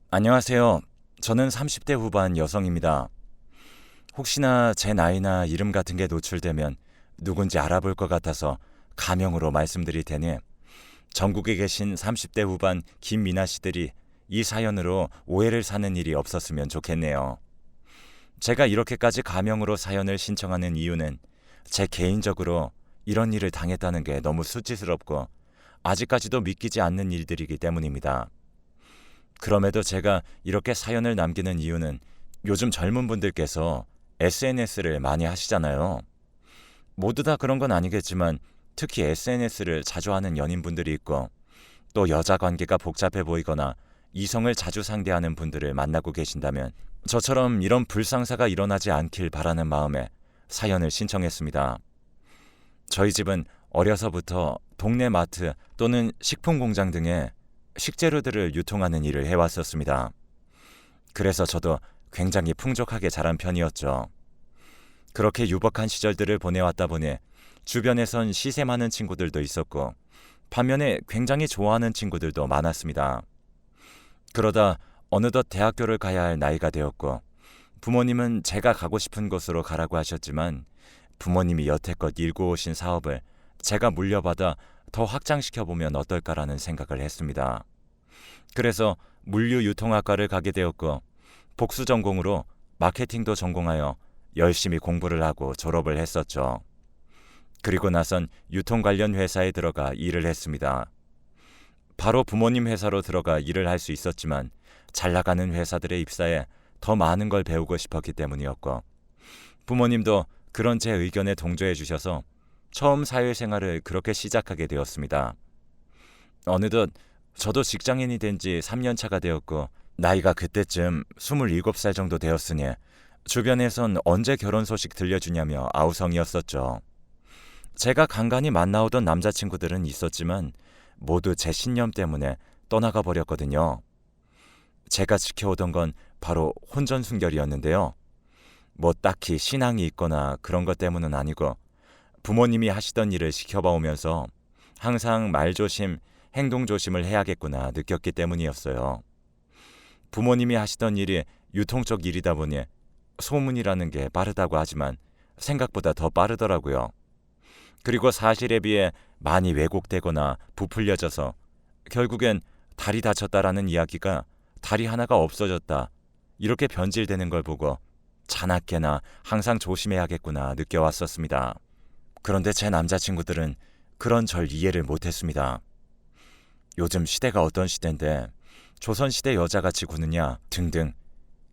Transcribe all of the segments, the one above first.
안녕하세요. 저는 30대 후반 여성입니다. 혹시나 제 나이나 이름 같은 게 노출되면 누군지 알아볼 것 같아서 가명으로 말씀드릴 테니 전국에 계신 30대 후반 김미나 씨들이 이 사연으로 오해를 사는 일이 없었으면 좋겠네요. 제가 이렇게까지 가명으로 사연을 신청하는 이유는 제 개인적으로 이런 일을 당했다는 게 너무 수치스럽고 아직까지도 믿기지 않는 일들이기 때문입니다. 그럼에도 제가 이렇게 사연을 남기는 이유는 요즘 젊은 분들께서 SNS를 많이 하시잖아요. 모두 다 그런 건 아니겠지만 특히 SNS를 자주 하는 연인분들이 있고 또 여자 관계가 복잡해 보이거나 이성을 자주 상대하는 분들을 만나고 계신다면 저처럼 이런 불상사가 일어나지 않길 바라는 마음에 사연을 신청했습니다. 저희 집은 어려서부터 동네 마트 또는 식품 공장 등에 식재료들을 유통하는 일을 해왔었습니다. 그래서 저도 굉장히 풍족하게 자란 편이었죠. 그렇게 유복한 시절들을 보내왔다 보니 주변에선 시세 많은 친구들도 있었고 반면에 굉장히 좋아하는 친구들도 많았습니다. 그러다 어느덧 대학교를 가야 할 나이가 되었고 부모님은 제가 가고 싶은 곳으로 가라고 하셨지만 부모님이 여태껏 일궈 오신 사업을 제가 물려받아 더 확장시켜보면 어떨까라는 생각을 했습니다. 그래서 물류유통학과를 가게 되었고 복수 전공으로 마케팅도 전공하여 열심히 공부를 하고 졸업을 했었죠. 그리고 나선 유통 관련 회사에 들어가 일을 했습니다. 바로 부모님 회사로 들어가 일을 할 수 있었지만 잘 나가는 회사들에 입사해 더 많은 걸 배우고 싶었기 때문이었고 부모님도 그런 제 의견에 동조해 주셔서 처음 사회생활을 그렇게 시작하게 되었습니다. 어느덧 저도 직장인이 된 지 3년 차가 되었고 나이가 그때쯤 27살 정도 되었으니 주변에선 언제 결혼 소식 들려주냐며 아우성이었었죠. 제가 간간히 만나오던 남자친구들은 있었지만 모두 제 신념 때문에 떠나가 버렸거든요. 제가 지켜오던 건 바로 혼전순결이었는데요. 뭐 딱히 신앙이 있거나 그런 것 때문은 아니고 부모님이 하시던 일을 지켜봐오면서 항상 말조심, 행동조심을 해야겠구나 느꼈기 때문이었어요. 부모님이 하시던 일이 유통 쪽 일이다 보니 소문이라는 게 빠르다고 하지만 생각보다 더 빠르더라고요. 그리고 사실에 비해 많이 왜곡되거나 부풀려져서 결국엔 다리 다쳤다라는 이야기가 다리 하나가 없어졌다 이렇게 변질되는 걸 보고 자나깨나 항상 조심해야겠구나 느껴왔었습니다. 그런데 제 남자친구들은 그런 절 이해를 못했습니다. 요즘 시대가 어떤 시대인데 조선시대 여자같이 구느냐 등등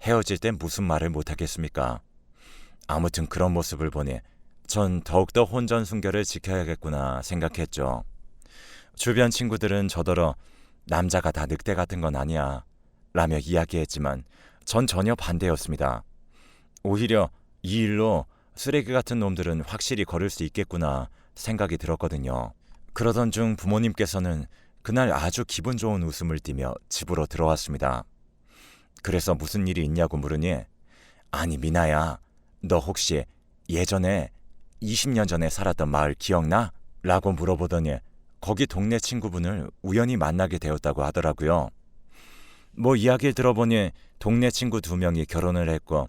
헤어질 땐 무슨 말을 못하겠습니까? 아무튼 그런 모습을 보니 전 더욱더 혼전순결을 지켜야겠구나 생각했죠. 주변 친구들은 저더러 남자가 다 늑대 같은 건 아니야 라며 이야기했지만 전 전혀 반대였습니다. 오히려 이 일로 쓰레기 같은 놈들은 확실히 거를 수 있겠구나 생각이 들었거든요. 그러던 중 부모님께서는 그날 아주 기분 좋은 웃음을 띠며 집으로 들어왔습니다. 그래서 무슨 일이 있냐고 물으니 아니 미나야 너 혹시 예전에 20년 전에 살았던 마을 기억나? 라고 물어보더니 거기 동네 친구분을 우연히 만나게 되었다고 하더라고요. 뭐 이야기를 들어보니 동네 친구 2명이 결혼을 했고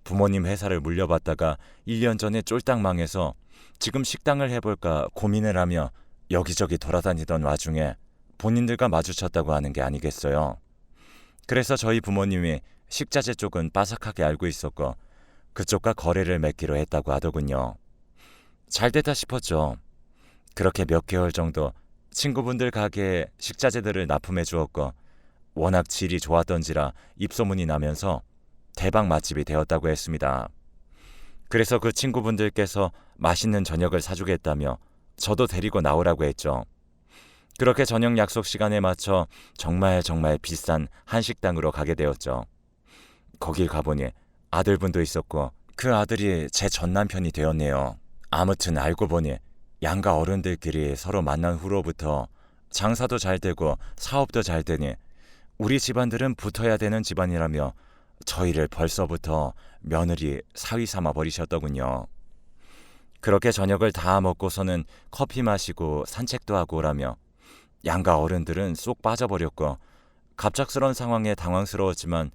부모님 회사를 물려받다가 1년 전에 쫄딱 망해서 지금 식당을 해볼까 고민을 하며 여기저기 돌아다니던 와중에 본인들과 마주쳤다고 하는 게 아니겠어요. 그래서 저희 부모님이 식자재 쪽은 빠삭하게 알고 있었고 그쪽과 거래를 맺기로 했다고 하더군요. 잘 됐다 싶었죠. 그렇게 몇 개월 정도 친구분들 가게에 식자재들을 납품해 주었고 워낙 질이 좋았던지라 입소문이 나면서 대박 맛집이 되었다고 했습니다. 그래서 그 친구분들께서 맛있는 저녁을 사주겠다며 저도 데리고 나오라고 했죠. 그렇게 저녁 약속 시간에 맞춰 정말 비싼 한식당으로 가게 되었죠. 거길 가보니 아들분도 있었고 그 아들이 제 전남편이 되었네요. 아무튼 알고 보니 양가 어른들끼리 서로 만난 후로부터 장사도 잘 되고 사업도 잘 되니 우리 집안들은 붙어야 되는 집안이라며 저희를 벌써부터 며느리 사위 삼아 버리셨더군요. 그렇게 저녁을 다 먹고서는 커피 마시고 산책도 하고 오라며 양가 어른들은 쏙 빠져버렸고 갑작스런 상황에 당황스러웠지만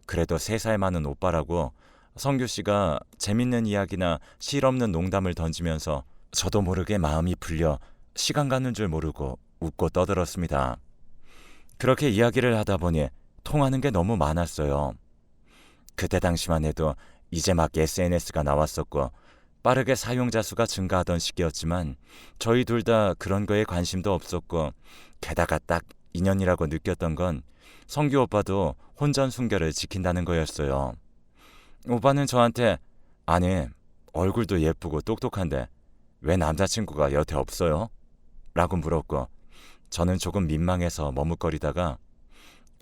그래도 3살 많은 오빠라고 성규 씨가 재밌는 이야기나 실없는 농담을 던지면서 저도 모르게 마음이 풀려 시간 가는 줄 모르고 웃고 떠들었습니다. 그렇게 이야기를 하다 보니 통하는 게 너무 많았어요. 그때 당시만 해도 이제 막 SNS가 나왔었고 빠르게 사용자 수가 증가하던 시기였지만 저희 둘 다 그런 거에 관심도 없었고 게다가 딱 인연이라고 느꼈던 건 성규 오빠도 혼전순결을 지킨다는 거였어요. 오빠는 저한테 아니 얼굴도 예쁘고 똑똑한데 왜 남자친구가 여태 없어요? 라고 물었고 저는 조금 민망해서 머뭇거리다가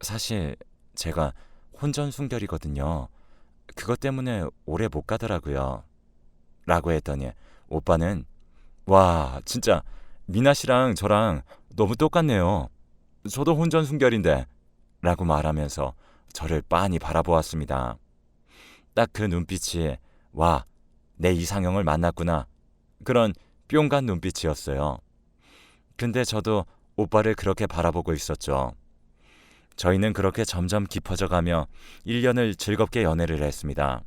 사실 제가 혼전순결이거든요. 그것 때문에 오래 못 가더라고요. 라고 했더니 오빠는 와 진짜 미나 씨랑 저랑 너무 똑같네요. 저도 혼전순결인데 라고 말하면서 저를 빤히 바라보았습니다. 딱 그 눈빛이 와, 내 이상형을 만났구나. 그런 뿅간 눈빛이었어요. 근데 저도 오빠를 그렇게 바라보고 있었죠. 저희는 그렇게 점점 깊어져가며 1년을 즐겁게 연애를 했습니다.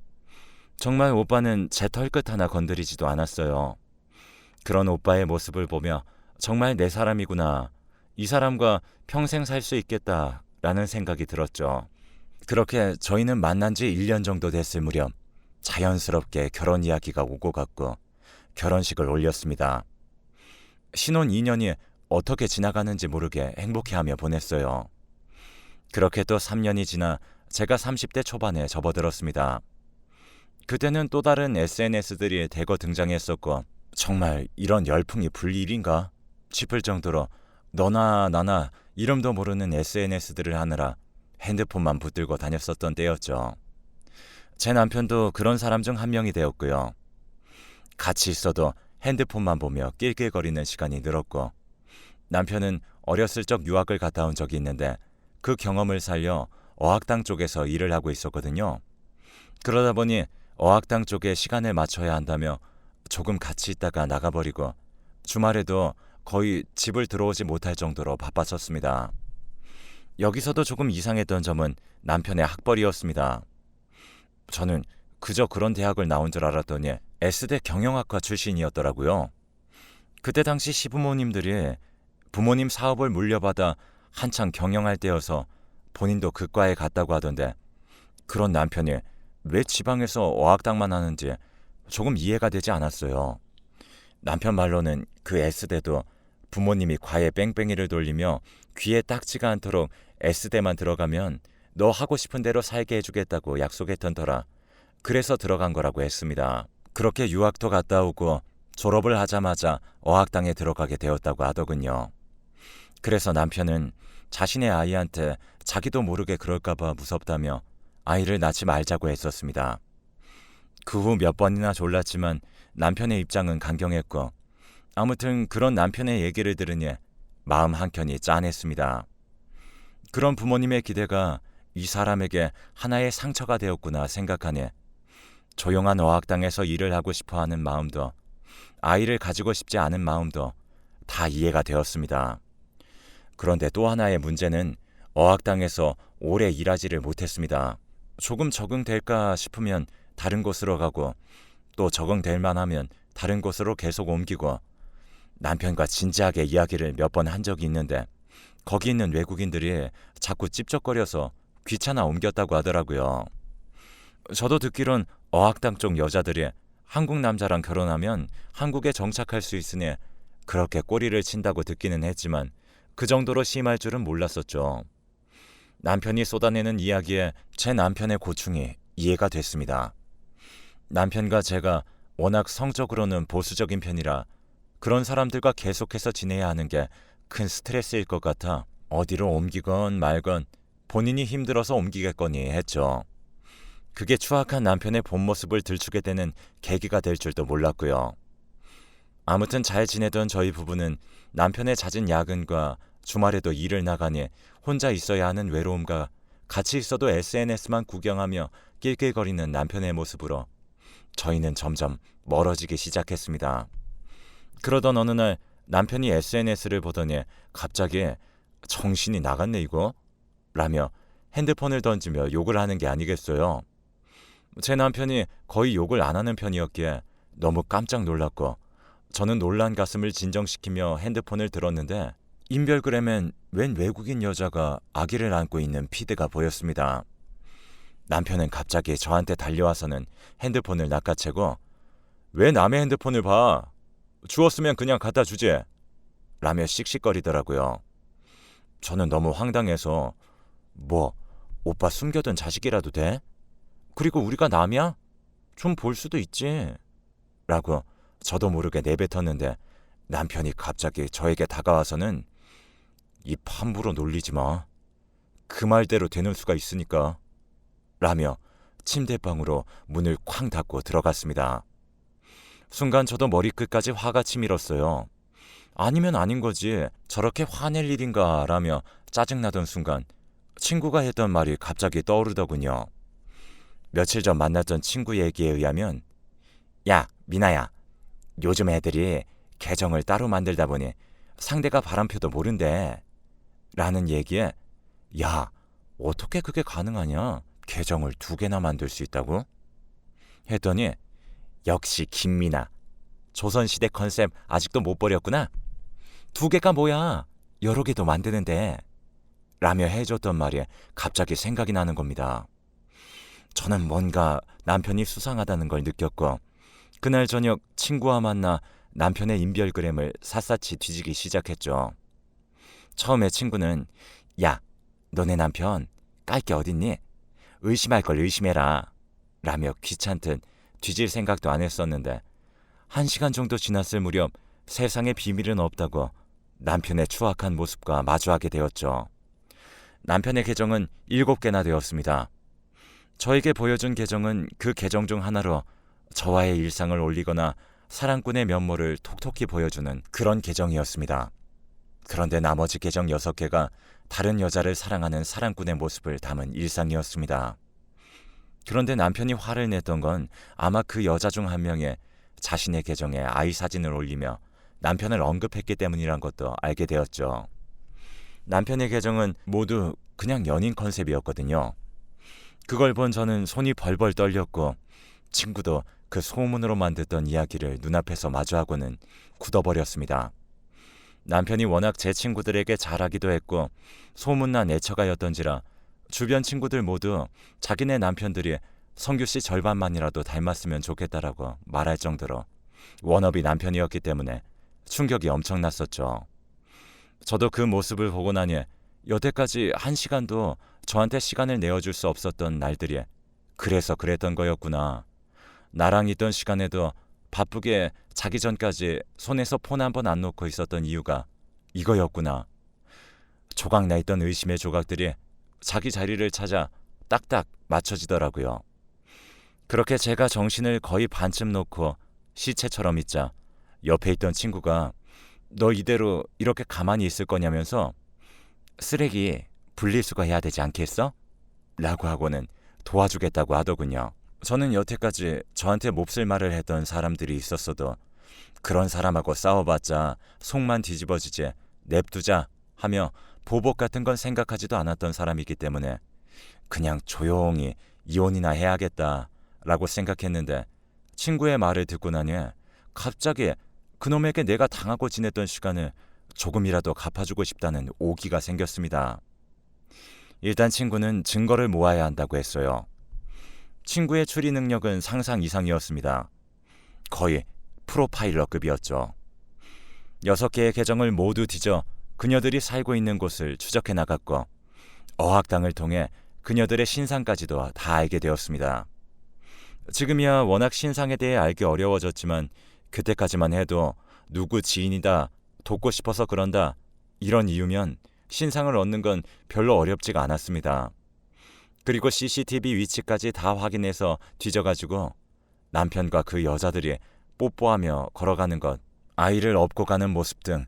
정말 오빠는 제 털끝 하나 건드리지도 않았어요. 그런 오빠의 모습을 보며 정말 내 사람이구나. 이 사람과 평생 살 수 있겠다라는 생각이 들었죠. 그렇게 저희는 만난 지 1년 정도 됐을 무렵 자연스럽게 결혼 이야기가 오고 갔고 결혼식을 올렸습니다. 신혼 2년이 어떻게 지나가는지 모르게 행복해하며 보냈어요. 그렇게 또 3년이 지나 제가 30대 초반에 접어들었습니다. 그때는 또 다른 SNS들이 대거 등장했었고 정말 이런 열풍이 불 일인가 싶을 정도로 너나 나나 이름도 모르는 SNS들을 하느라 핸드폰만 붙들고 다녔었던 때였죠. 제 남편도 그런 사람 중 한 명이 되었고요. 같이 있어도 핸드폰만 보며 낄낄거리는 시간이 늘었고 남편은 어렸을 적 유학을 갔다 온 적이 있는데 그 경험을 살려 어학당 쪽에서 일을 하고 있었거든요. 그러다 보니 어학당 쪽에 시간을 맞춰야 한다며 조금 같이 있다가 나가버리고 주말에도 거의 집을 들어오지 못할 정도로 바빴었습니다. 여기서도 조금 이상했던 점은 남편의 학벌이었습니다. 저는 그저 그런 대학을 나온 줄 알았더니 S대 경영학과 출신이었더라고요. 그때 당시 시부모님들이 부모님 사업을 물려받아 한창 경영할 때여서 본인도 그 과에 갔다고 하던데 그런 남편이 왜 지방에서 어학당만 하는지 조금 이해가 되지 않았어요. 남편 말로는 그 S대도 부모님이 과에 뺑뺑이를 돌리며 귀에 딱지가 않도록 S대만 들어가면 너 하고 싶은 대로 살게 해주겠다고 약속했던 터라 그래서 들어간 거라고 했습니다. 그렇게 유학도 갔다 오고 졸업을 하자마자 어학당에 들어가게 되었다고 하더군요. 그래서 남편은 자신의 아이한테 자기도 모르게 그럴까봐 무섭다며 아이를 낳지 말자고 했었습니다. 그 후 몇 번이나 졸랐지만 남편의 입장은 강경했고 아무튼 그런 남편의 얘기를 들으니 마음 한켠이 짠했습니다. 그런 부모님의 기대가 이 사람에게 하나의 상처가 되었구나 생각하니 조용한 어학당에서 일을 하고 싶어하는 마음도 아이를 가지고 싶지 않은 마음도 다 이해가 되었습니다. 그런데 또 하나의 문제는 어학당에서 오래 일하지를 못했습니다. 조금 적응될까 싶으면 다른 곳으로 가고 또 적응될 만하면 다른 곳으로 계속 옮기고 남편과 진지하게 이야기를 몇 번 한 적이 있는데 거기 있는 외국인들이 자꾸 찝쩍거려서 귀찮아 옮겼다고 하더라고요. 저도 듣기론 어학당 쪽 여자들이 한국 남자랑 결혼하면 한국에 정착할 수 있으니 그렇게 꼬리를 친다고 듣기는 했지만 그 정도로 심할 줄은 몰랐었죠. 남편이 쏟아내는 이야기에 제 남편의 고충이 이해가 됐습니다. 남편과 제가 워낙 성적으로는 보수적인 편이라 그런 사람들과 계속해서 지내야 하는 게 큰 스트레스일 것 같아 어디로 옮기건 말건 본인이 힘들어서 옮기겠거니 했죠. 그게 추악한 남편의 본 모습을 들추게 되는 계기가 될 줄도 몰랐고요. 아무튼 잘 지내던 저희 부부는 남편의 잦은 야근과 주말에도 일을 나가니 혼자 있어야 하는 외로움과 같이 있어도 SNS만 구경하며 낄낄거리는 남편의 모습으로 저희는 점점 멀어지기 시작했습니다. 그러던 어느 날 남편이 SNS를 보더니 갑자기 정신이 나갔네 이거? 라며 핸드폰을 던지며 욕을 하는 게 아니겠어요. 제 남편이 거의 욕을 안 하는 편이었기에 너무 깜짝 놀랐고 저는 놀란 가슴을 진정시키며 핸드폰을 들었는데 인별그램엔 웬 외국인 여자가 아기를 안고 있는 피드가 보였습니다. 남편은 갑자기 저한테 달려와서는 핸드폰을 낚아채고 왜 남의 핸드폰을 봐? 주웠으면 그냥 갖다 주지. 라며 씩씩거리더라고요. 저는 너무 황당해서 뭐 오빠 숨겨둔 자식이라도 돼? 그리고 우리가 남이야? 좀 볼 수도 있지. 라고 저도 모르게 내뱉었는데 남편이 갑자기 저에게 다가와서는 입 함부로 놀리지 마. 그 말대로 되는 수가 있으니까. 라며 침대방으로 문을 쾅 닫고 들어갔습니다. 순간 저도 머리끝까지 화가 치밀었어요. 아니면 아닌 거지 저렇게 화낼 일인가 라며 짜증나던 순간 친구가 했던 말이 갑자기 떠오르더군요. 며칠 전 만났던 친구 얘기에 의하면 야 미나야, 요즘 애들이 계정을 따로 만들다 보니 상대가 바람펴도 모른대 라는 얘기에 야 어떻게 그게 가능하냐, 계정을 2개나 만들 수 있다고? 했더니 역시 김미나, 조선시대 컨셉 아직도 못 버렸구나. 2개가 뭐야, 여러 개도 만드는데 라며 해줬던 말이 갑자기 생각이 나는 겁니다. 저는 뭔가 남편이 수상하다는 걸 느꼈고 그날 저녁 친구와 만나 남편의 인별그램을 샅샅이 뒤지기 시작했죠. 처음에 친구는 야 너네 남편 깔 게 어딨니? 의심할 걸 의심해라 라며 귀찮듯 뒤질 생각도 안 했었는데 1시간 정도 지났을 무렵 세상에 비밀은 없다고 남편의 추악한 모습과 마주하게 되었죠. 남편의 계정은 7개나 되었습니다. 저에게 보여준 계정은 그 계정 중 하나로 저와의 일상을 올리거나 사랑꾼의 면모를 톡톡히 보여주는 그런 계정이었습니다. 그런데 나머지 계정 6개가 다른 여자를 사랑하는 사랑꾼의 모습을 담은 일상이었습니다. 그런데 남편이 화를 냈던 건 아마 그 여자 중 한 명의 자신의 계정에 아이 사진을 올리며 남편을 언급했기 때문이란 것도 알게 되었죠. 남편의 계정은 모두 그냥 연인 컨셉이었거든요. 그걸 본 저는 손이 벌벌 떨렸고 친구도 그 소문으로만 듣던 이야기를 눈앞에서 마주하고는 굳어버렸습니다. 남편이 워낙 제 친구들에게 잘하기도 했고 소문난 애처가였던지라 주변 친구들 모두 자기네 남편들이 성규씨 절반만이라도 닮았으면 좋겠다라고 말할 정도로 워너비 남편이었기 때문에 충격이 엄청났었죠. 저도 그 모습을 보고 나니 여태까지 1시간도 저한테 시간을 내어줄 수 없었던 날들이 그래서 그랬던 거였구나. 나랑 있던 시간에도 바쁘게 자기 전까지 손에서 폰 한 번 안 놓고 있었던 이유가 이거였구나. 조각나 있던 의심의 조각들이 자기 자리를 찾아 딱딱 맞춰지더라고요. 그렇게 제가 정신을 거의 반쯤 놓고 시체처럼 있자 옆에 있던 친구가 너 이대로 이렇게 가만히 있을 거냐면서 쓰레기 분리수거해야 되지 않겠어? 라고 하고는 도와주겠다고 하더군요. 저는 여태까지 저한테 몹쓸 말을 했던 사람들이 있었어도 그런 사람하고 싸워봤자 속만 뒤집어지지 냅두자 하며 보복 같은 건 생각하지도 않았던 사람이기 때문에 그냥 조용히 이혼이나 해야겠다라고 생각했는데 친구의 말을 듣고 나니 갑자기 그놈에게 내가 당하고 지냈던 시간을 조금이라도 갚아주고 싶다는 오기가 생겼습니다. 일단 친구는 증거를 모아야 한다고 했어요. 친구의 추리 능력은 상상 이상이었습니다. 거의 프로파일러급이었죠. 6개의 계정을 모두 뒤져 그녀들이 살고 있는 곳을 추적해 나갔고 어학당을 통해 그녀들의 신상까지도 다 알게 되었습니다. 지금이야 워낙 신상에 대해 알기 어려워졌지만 그때까지만 해도 누구 지인이다, 돕고 싶어서 그런다 이런 이유면 신상을 얻는 건 별로 어렵지가 않았습니다. 그리고 CCTV 위치까지 다 확인해서 뒤져가지고 남편과 그 여자들이 뽀뽀하며 걸어가는 것, 아이를 업고 가는 모습 등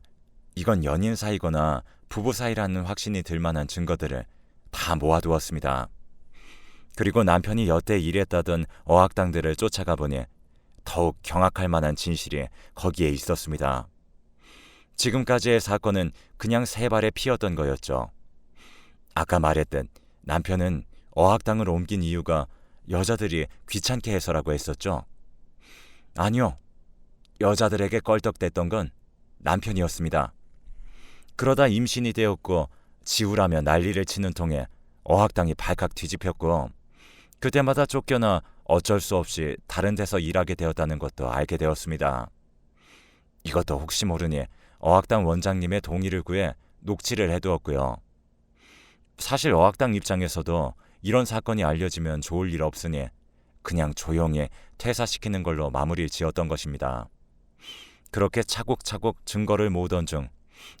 이건 연인 사이거나 부부 사이라는 확신이 들 만한 증거들을 다 모아두었습니다. 그리고 남편이 여태 일했다던 어학당들을 쫓아가 보니 더욱 경악할 만한 진실이 거기에 있었습니다. 지금까지의 사건은 그냥 새 발에 피었던 거였죠. 아까 말했듯 남편은 어학당을 옮긴 이유가 여자들이 귀찮게 해서라고 했었죠. 아니요. 여자들에게 껄떡댔던 건 남편이었습니다. 그러다 임신이 되었고 지우라며 난리를 치는 통에 어학당이 발칵 뒤집혔고 그때마다 쫓겨나 어쩔 수 없이 다른 데서 일하게 되었다는 것도 알게 되었습니다. 이것도 혹시 모르니 어학당 원장님의 동의를 구해 녹취를 해두었고요. 사실 어학당 입장에서도 이런 사건이 알려지면 좋을 일 없으니 그냥 조용히 퇴사시키는 걸로 마무리 지었던 것입니다. 그렇게 차곡차곡 증거를 모으던 중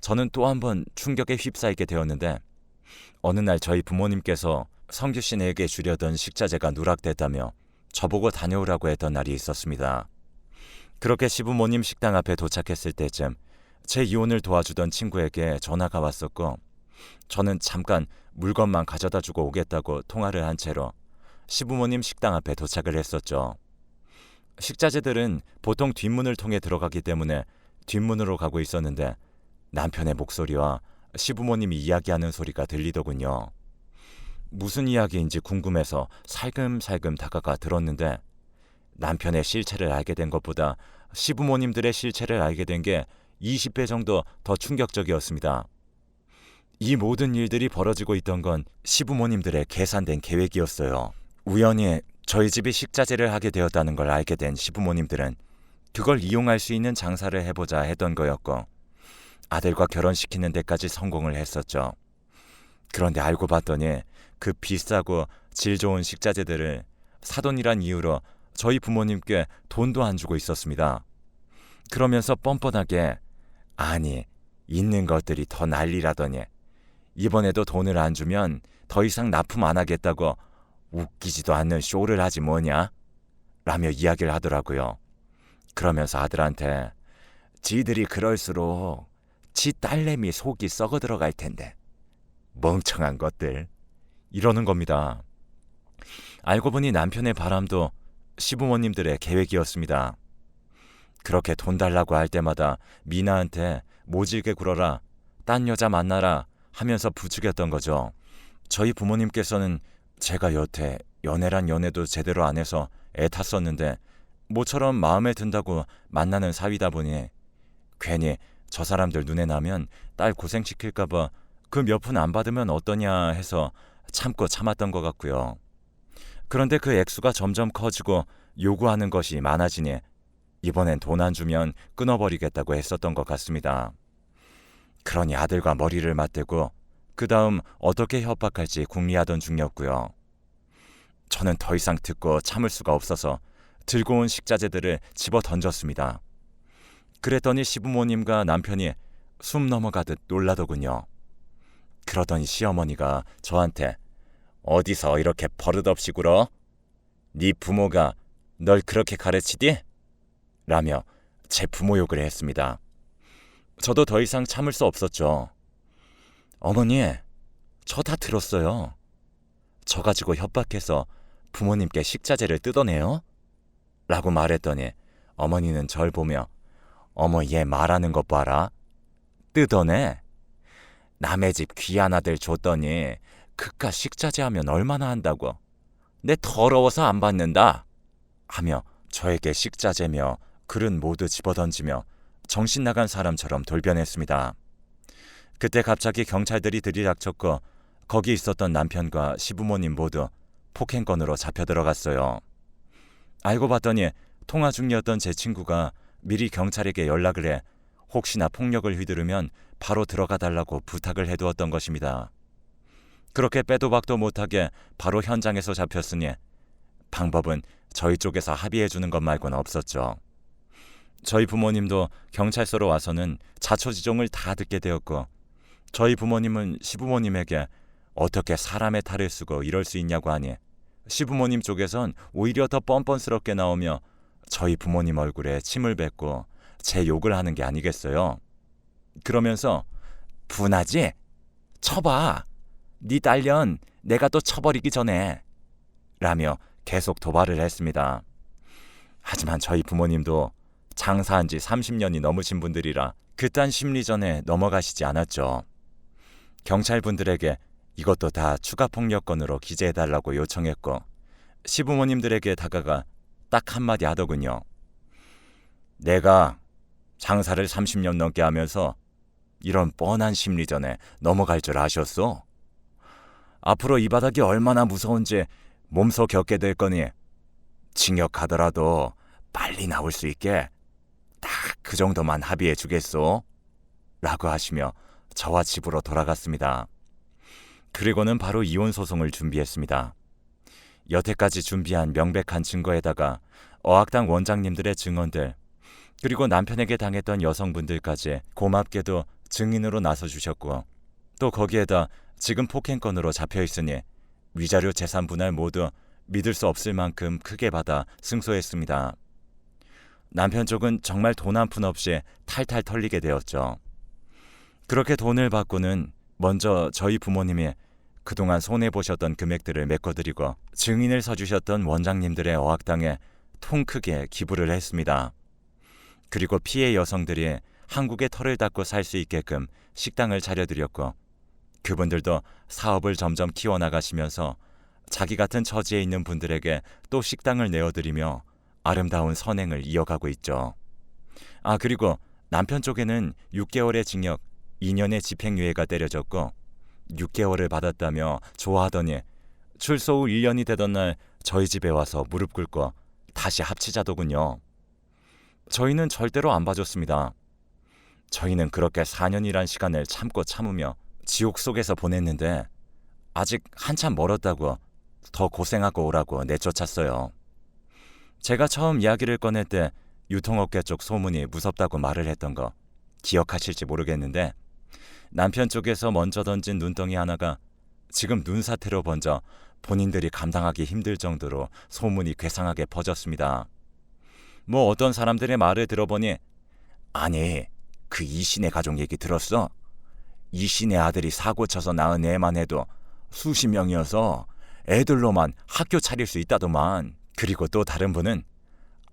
저는 또 한 번 충격에 휩싸이게 되었는데 어느 날 저희 부모님께서 성규 씨에게 주려던 식자재가 누락됐다며 저보고 다녀오라고 했던 날이 있었습니다. 그렇게 시부모님 식당 앞에 도착했을 때쯤 제 이혼을 도와주던 친구에게 전화가 왔었고 저는 잠깐 물건만 가져다 주고 오겠다고 통화를 한 채로 시부모님 식당 앞에 도착을 했었죠. 식자재들은 보통 뒷문을 통해 들어가기 때문에 뒷문으로 가고 있었는데 남편의 목소리와 시부모님이 이야기하는 소리가 들리더군요. 무슨 이야기인지 궁금해서 살금살금 다가가 들었는데 남편의 실체를 알게 된 것보다 시부모님들의 실체를 알게 된 게 20배 정도 더 충격적이었습니다. 이 모든 일들이 벌어지고 있던 건 시부모님들의 계산된 계획이었어요. 우연히 저희 집이 식자재를 하게 되었다는 걸 알게 된 시부모님들은 그걸 이용할 수 있는 장사를 해보자 했던 거였고 아들과 결혼시키는 데까지 성공을 했었죠. 그런데 알고 봤더니 그 비싸고 질 좋은 식자재들을 사돈이란 이유로 저희 부모님께 돈도 안 주고 있었습니다. 그러면서 뻔뻔하게 아니 있는 것들이 더 난리라더니 이번에도 돈을 안 주면 더 이상 납품 안 하겠다고 웃기지도 않는 쇼를 하지 뭐냐? 라며 이야기를 하더라고요. 그러면서 아들한테 지들이 그럴수록 지 딸내미 속이 썩어 들어갈 텐데 멍청한 것들 이러는 겁니다. 알고 보니 남편의 바람도 시부모님들의 계획이었습니다. 그렇게 돈 달라고 할 때마다 미나한테 모질게 굴어라, 딴 여자 만나라 하면서 부추겼던 거죠. 저희 부모님께서는 제가 여태 연애란 연애도 제대로 안 해서 애탔었는데 모처럼 마음에 든다고 만나는 사위다 보니 괜히 저 사람들 눈에 나면 딸 고생시킬까봐 그 몇 푼 안 받으면 어떠냐 해서 참고 참았던 것 같고요. 그런데 그 액수가 점점 커지고 요구하는 것이 많아지니 이번엔 돈 안 주면 끊어버리겠다고 했었던 것 같습니다. 그러니 아들과 머리를 맞대고 그 다음 어떻게 협박할지 궁리하던 중이었고요. 저는 더 이상 듣고 참을 수가 없어서 들고 온 식자재들을 집어 던졌습니다. 그랬더니 시부모님과 남편이 숨 넘어가듯 놀라더군요. 그러더니 시어머니가 저한테 어디서 이렇게 버릇없이 굴어? 네 부모가 널 그렇게 가르치디? 라며 제 부모 욕을 했습니다. 저도 더 이상 참을 수 없었죠. 어머니, 저 다 들었어요. 저 가지고 협박해서 부모님께 식자재를 뜯어내요? 라고 말했더니 어머니는 절 보며 어머 얘 말하는 것 봐라. 뜯어내? 남의 집 귀한 아들 줬더니 그깟 식자재 하면 얼마나 한다고. 내 더러워서 안 받는다. 하며 저에게 식자재며 그릇 모두 집어던지며 정신 나간 사람처럼 돌변했습니다. 그때 갑자기 경찰들이 들이닥쳤고 거기 있었던 남편과 시부모님 모두 폭행건으로 잡혀 들어갔어요. 알고 봤더니 통화 중이었던 제 친구가 미리 경찰에게 연락을 해 혹시나 폭력을 휘두르면 바로 들어가 달라고 부탁을 해두었던 것입니다. 그렇게 빼도 박도 못하게 바로 현장에서 잡혔으니 방법은 저희 쪽에서 합의해주는 것 말고는 없었죠. 저희 부모님도 경찰서로 와서는 자초지종을 다 듣게 되었고 저희 부모님은 시부모님에게 어떻게 사람의 탈을 쓰고 이럴 수 있냐고 하니 시부모님 쪽에선 오히려 더 뻔뻔스럽게 나오며 저희 부모님 얼굴에 침을 뱉고 제 욕을 하는 게 아니겠어요. 그러면서 분하지? 쳐봐. 네 딸년 내가 또 쳐버리기 전에 라며 계속 도발을 했습니다. 하지만 저희 부모님도 장사한 지 30년이 넘으신 분들이라 그딴 심리전에 넘어가시지 않았죠. 경찰분들에게 이것도 다 추가 폭력건으로 기재해달라고 요청했고 시부모님들에게 다가가 딱 한마디 하더군요. 내가 장사를 30년 넘게 하면서 이런 뻔한 심리전에 넘어갈 줄 아셨어? 앞으로 이 바닥이 얼마나 무서운지 몸소 겪게 될 거니 징역 가더라도 빨리 나올 수 있게 딱 그 정도만 합의해 주겠소? 라고 하시며 저와 집으로 돌아갔습니다. 그리고는 바로 이혼 소송을 준비했습니다. 여태까지 준비한 명백한 증거에다가 어학당 원장님들의 증언들, 그리고 남편에게 당했던 여성분들까지 고맙게도 증인으로 나서주셨고, 또 거기에다 지금 폭행건으로 잡혀있으니 위자료 재산 분할 모두 믿을 수 없을 만큼 크게 받아 승소했습니다. 남편 쪽은 정말 돈 한 푼 없이 탈탈 털리게 되었죠. 그렇게 돈을 받고는 먼저 저희 부모님이 그동안 손해보셨던 금액들을 메꿔드리고 증인을 서주셨던 원장님들의 어학당에 통 크게 기부를 했습니다. 그리고 피해 여성들이 한국에 털을 닦고 살 수 있게끔 식당을 차려드렸고, 그분들도 사업을 점점 키워나가시면서 자기 같은 처지에 있는 분들에게 또 식당을 내어드리며 아름다운 선행을 이어가고 있죠. 그리고 남편 쪽에는 6개월의 징역, 2년의 집행유예가 때려졌고 6개월을 받았다며 좋아하더니 출소 후 1년이 되던 날 저희 집에 와서 무릎 꿇고 다시 합치자더군요. 저희는 절대로 안 봐줬습니다. 저희는 그렇게 4년이란 시간을 참고 참으며 지옥 속에서 보냈는데 아직 한참 멀었다고 더 고생하고 오라고 내쫓았어요. 제가 처음 이야기를 꺼낼 때 유통업계 쪽 소문이 무섭다고 말을 했던 거 기억하실지 모르겠는데, 남편 쪽에서 먼저 던진 눈덩이 하나가 지금 눈사태로 번져 본인들이 감당하기 힘들 정도로 소문이 괴상하게 퍼졌습니다. 어떤 사람들의 말을 들어보니, 아니 그 이신의 가족 얘기 들었어? 이신의 아들이 사고 쳐서 낳은 애만 해도 수십 명이어서 애들로만 학교 차릴 수 있다더만. 그리고 또 다른 분은,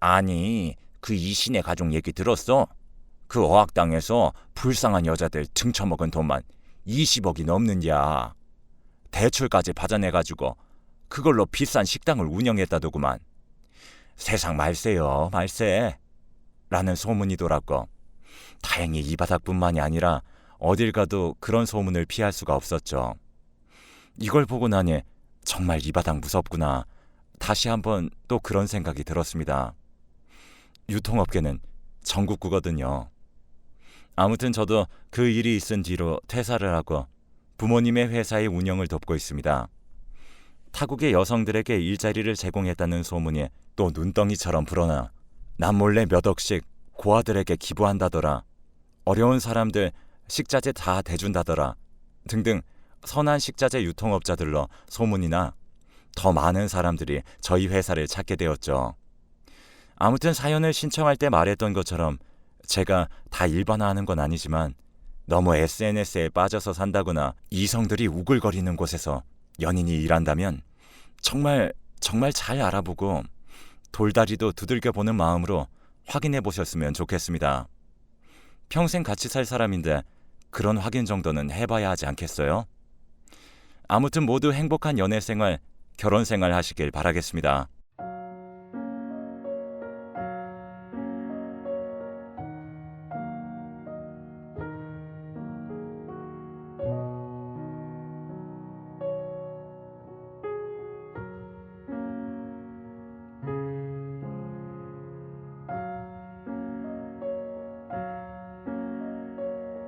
아니 그 이신의 가족 얘기 들었어? 그 어학당에서 불쌍한 여자들 등쳐먹은 돈만 20억이 넘는야. 대출까지 받아내가지고 그걸로 비싼 식당을 운영했다더구만. 세상 말세요, 말세. 라는 소문이 돌았고, 다행히 이 바닥뿐만이 아니라 어딜 가도 그런 소문을 피할 수가 없었죠. 이걸 보고 나니 정말 이 바닥 무섭구나. 다시 한번 또 그런 생각이 들었습니다. 유통업계는 전국구거든요. 아무튼 저도 그 일이 있은 뒤로 퇴사를 하고 부모님의 회사의 운영을 돕고 있습니다. 타국의 여성들에게 일자리를 제공했다는 소문이 또 눈덩이처럼 불어나 남몰래 몇 억씩 고아들에게 기부한다더라, 어려운 사람들 식자재 다 대준다더라 등등 선한 식자재 유통업자들로 소문이 나 더 많은 사람들이 저희 회사를 찾게 되었죠. 아무튼 사연을 신청할 때 말했던 것처럼 제가 다 일반화하는 건 아니지만 너무 SNS에 빠져서 산다거나 이성들이 우글거리는 곳에서 연인이 일한다면 정말 잘 알아보고 돌다리도 두들겨보는 마음으로 확인해 보셨으면 좋겠습니다. 평생 같이 살 사람인데 그런 확인 정도는 해봐야 하지 않겠어요? 아무튼 모두 행복한 연애생활, 결혼생활 하시길 바라겠습니다.